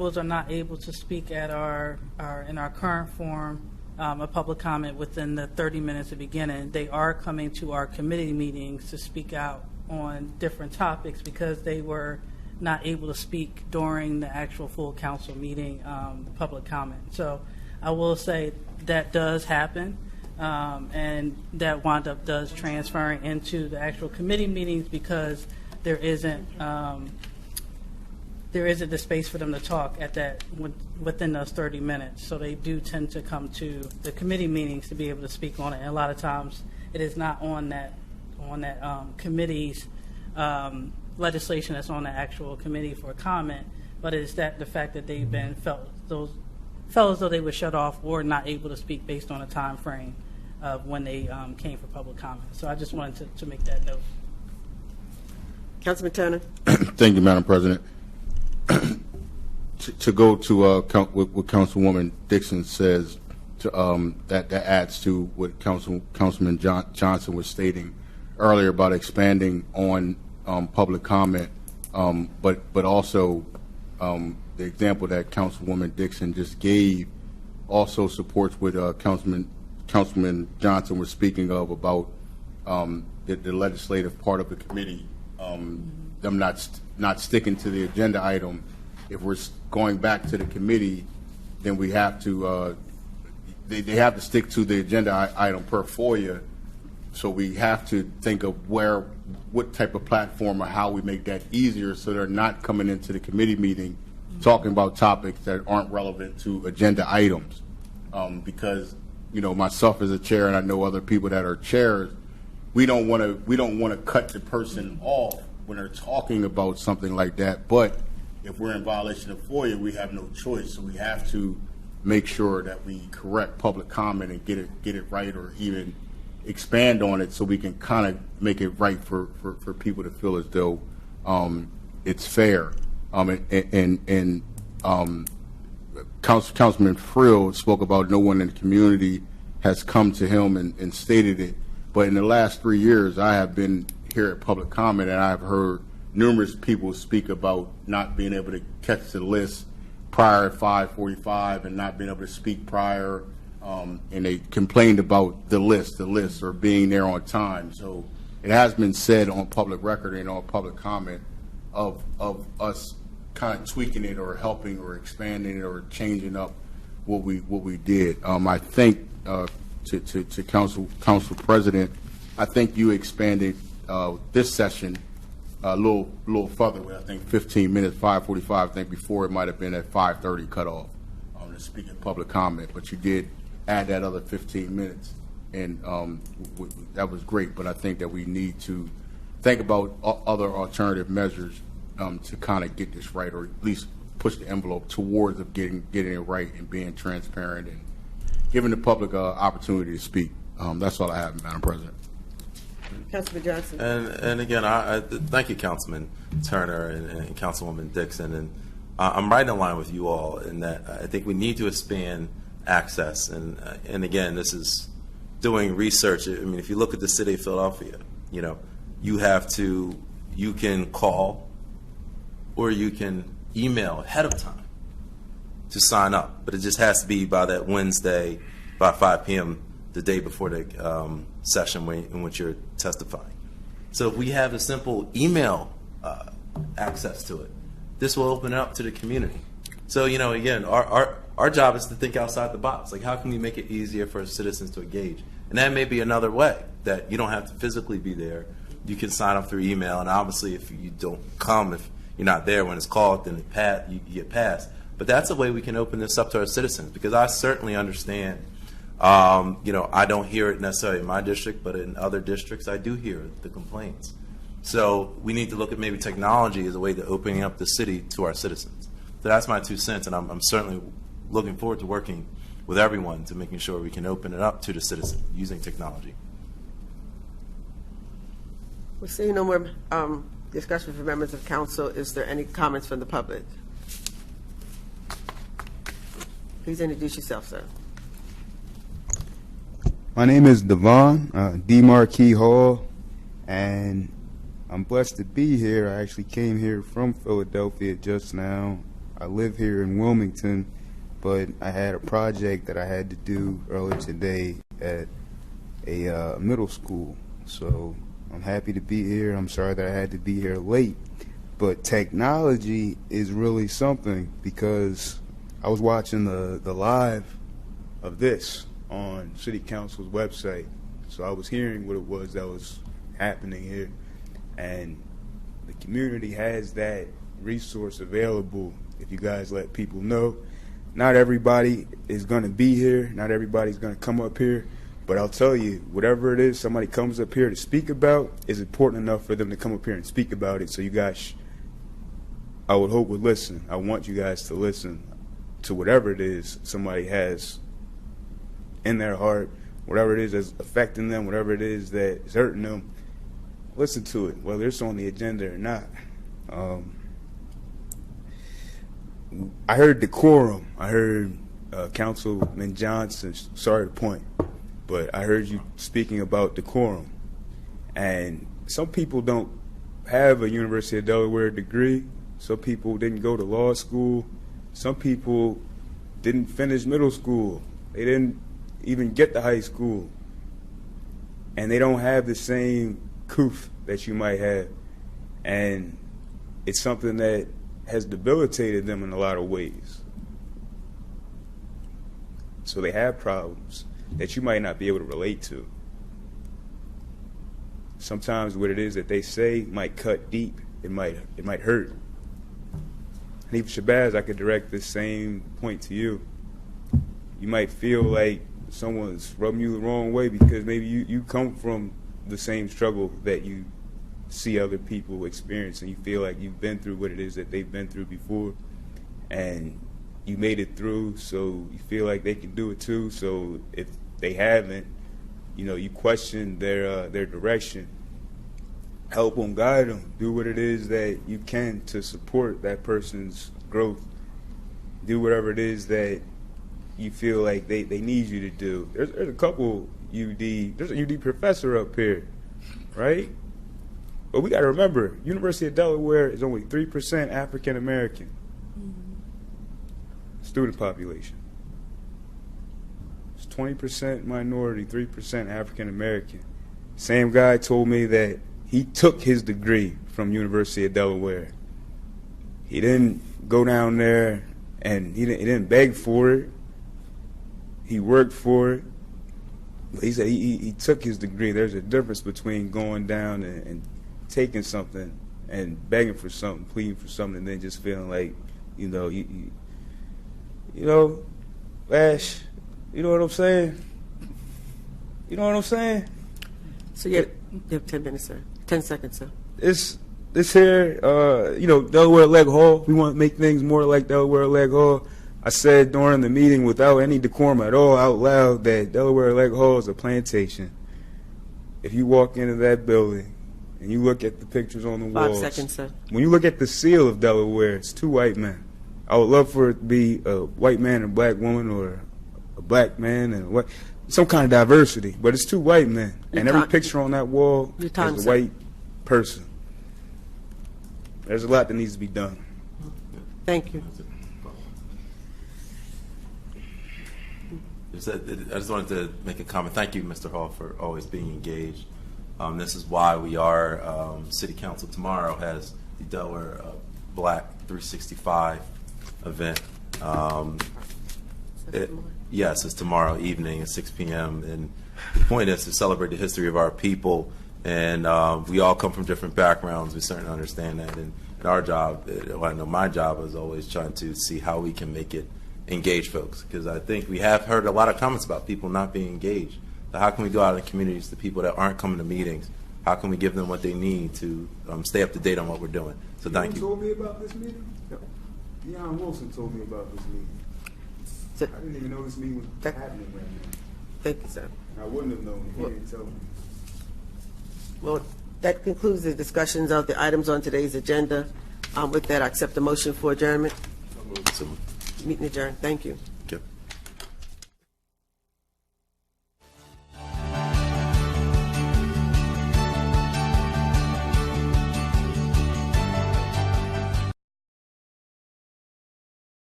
Are not able to speak at in our current form of public comment within the 30 minutes of beginning. They are coming to our committee meetings to speak out on different topics because they were not able to speak during the actual full council meeting public comment. So I will say that does happen, and that wound up does transferring into the actual committee meetings because there isn't the space for them to talk at that within those 30 minutes. So they do tend to come to the committee meetings to be able to speak on it. And a lot of times it is not on that committee's legislation that's on the actual committee for comment, but it's the fact that they've been felt as though they were shut off or not able to speak based on a time frame of when they came for public comment. So I just wanted to make that note. Councilman Turner. Thank you, Madam President. To go to what Councilwoman Dixon says, that adds to what Councilman Johnson was stating earlier about expanding on public comment, but also the example that Councilwoman Dixon just gave also supports what Councilman Johnson was speaking of about the legislative part of the committee, them not sticking to the agenda item. If we're going back to the committee, then we have to they have to stick to the agenda item per FOIA. So we have to think of what type of platform or how we make that easier so they're not coming into the committee meeting talking about topics that aren't relevant to agenda items. Because myself as a chair and I know other people that are chairs, we don't want to cut the person off when they're talking about something like that. But if we're in violation of FOIA, we have no choice. So we have to make sure that we correct public comment and get it right, or even expand on it so we can kind of make it right for people to feel as though it's fair. Councilman Frill spoke about no one in the community has come to him and stated it. But in the last 3 years, I have been here at public comment, and I've heard numerous people speak about not being able to catch the list prior at 5:45 and not being able to speak prior, and they complained about the list or being there on time. So it has been said on public record and on public comment of us kind of tweaking it or helping or expanding it or changing up what we did. I think to Council President, I think you expanded this session a little further with, I think, 15 minutes, 5:45. I think before it might have been at 5:30 cutoff to speak in public comment, but you did add that other 15 minutes, and that was great. But I think that we need to think about other alternative measures to kind of get this right, or at least push the envelope towards of getting it right and being transparent and giving the public an opportunity to speak. That's all I have, Madam President. Councilman Johnson. And again, I thank you, Councilman Turner and Councilwoman Dixon. And I'm right in line with you all in that I think we need to expand access. And again, this is doing research. I mean, if you look at the city of Philadelphia, you can call or you can email ahead of time to sign up, but it just has to be by that Wednesday by 5 p.m. the day before the session in which you're testifying. So if we have a simple email access to it, this will open it up to the community. So again, our job is to think outside the box. Like, how can we make it easier for citizens to engage? And that may be another way that you don't have to physically be there. You can sign up through email, and obviously if you don't come, if you're not there when it's called, then you get passed. But that's a way we can open this up to our citizens, because I certainly understand, I don't hear it necessarily in my district, but in other districts I do hear the complaints. So we need to look at maybe technology as a way to opening up the city to our citizens. So that's my 2 cents, and I'm certainly looking forward to working with everyone to making sure we can open it up to the citizen using technology. We're seeing no more discussion from members of council. Is there any comments from the public? Please introduce yourself, sir. My name is Devon, D. Marquis Hall, and I'm blessed to be here. I actually came here from Philadelphia just now. I live here in Wilmington, but I had a project that I had to do earlier today at a middle school. So I'm happy to be here. I'm sorry that I had to be here late. But technology is really something, because I was watching the live of this on City Council's website. So I was hearing what it was that was happening here. And the community has that resource available if you guys let people know. Not everybody is going to be here. Not everybody's going to come up here. But I'll tell you, whatever it is somebody comes up here to speak about is important enough for them to come up here and speak about it. So you guys, I would hope, would listen. I want you guys to listen to whatever it is somebody has in their heart, whatever it is that's affecting them, whatever it is that is hurting them. Listen to it, whether it's on the agenda or not. I heard decorum. I heard Councilman Johnson, sorry to point, but I heard you speaking about decorum. And some people don't have a University of Delaware degree. Some people didn't go to law school. Some people didn't finish middle school. They didn't even get to high school. And they don't have the same coof that you might have. And it's something that has debilitated them in a lot of ways. So they have problems that you might not be able to relate to. Sometimes what it is that they say might cut deep. It might hurt. Hanifa Shabazz, I could direct the same point to you. You might feel like someone's rubbing you the wrong way because maybe you come from the same struggle that you see other people experience, and you feel like you've been through what it is that they've been through before, and you made it through, so you feel like they can do it too. So if they haven't, you question their direction. Help them, guide them, do what it is that you can to support that person's growth. Do whatever it is that you feel like they need you to do. There's a couple there's a UD professor up here, right? But we got to remember, University of Delaware is only 3% African American student population. It's 20% minority, 3% African American. Same guy told me that he took his degree from University of Delaware. He didn't go down there and he didn't beg for it. He worked for it. He said he took his degree. There's a difference between going down and taking something and begging for something, pleading for something, and then just feeling like, Ash, you know what I'm saying? You know what I'm saying? So you have 10 minutes, sir. 10 seconds, sir. This here, Delaware Leg Hall, we want to make things more like Delaware Leg Hall. I said during the meeting without any decorum at all out loud that Delaware Leg Hall is a plantation. If you walk into that building and you look at the pictures on the walls. 5 seconds, sir. When you look at the seal of Delaware, it's 2 white men. I would love for it to be a white man and a black woman, or a black man and some kind of diversity, but it's 2 white men. And every picture on that wall is a white person. There's a lot that needs to be done. Thank you. I just wanted to make a comment. Thank you, Mr. Hall, for always being engaged. This is why we are, City Council tomorrow has the Delaware Black 365 event. Yes, it's tomorrow evening at 6 p.m. And the point is to celebrate the history of our people. And we all come from different backgrounds. We certainly understand that. And our job, I know my job is always trying to see how we can make it engage folks. Because I think we have heard a lot of comments about people not being engaged. So how can we go out in communities to people that aren't coming to meetings? How can we give them what they need to stay up to date on what we're doing? So thank you. Told me about this meeting? No. Dion Wilson told me about this meeting. I didn't even know this meeting was happening right now. Thank you, sir. I wouldn't have known if he didn't tell me. Well, that concludes the discussions of the items on today's agenda. With that, I accept the motion for adjournment. Meeting adjourned. Thank you.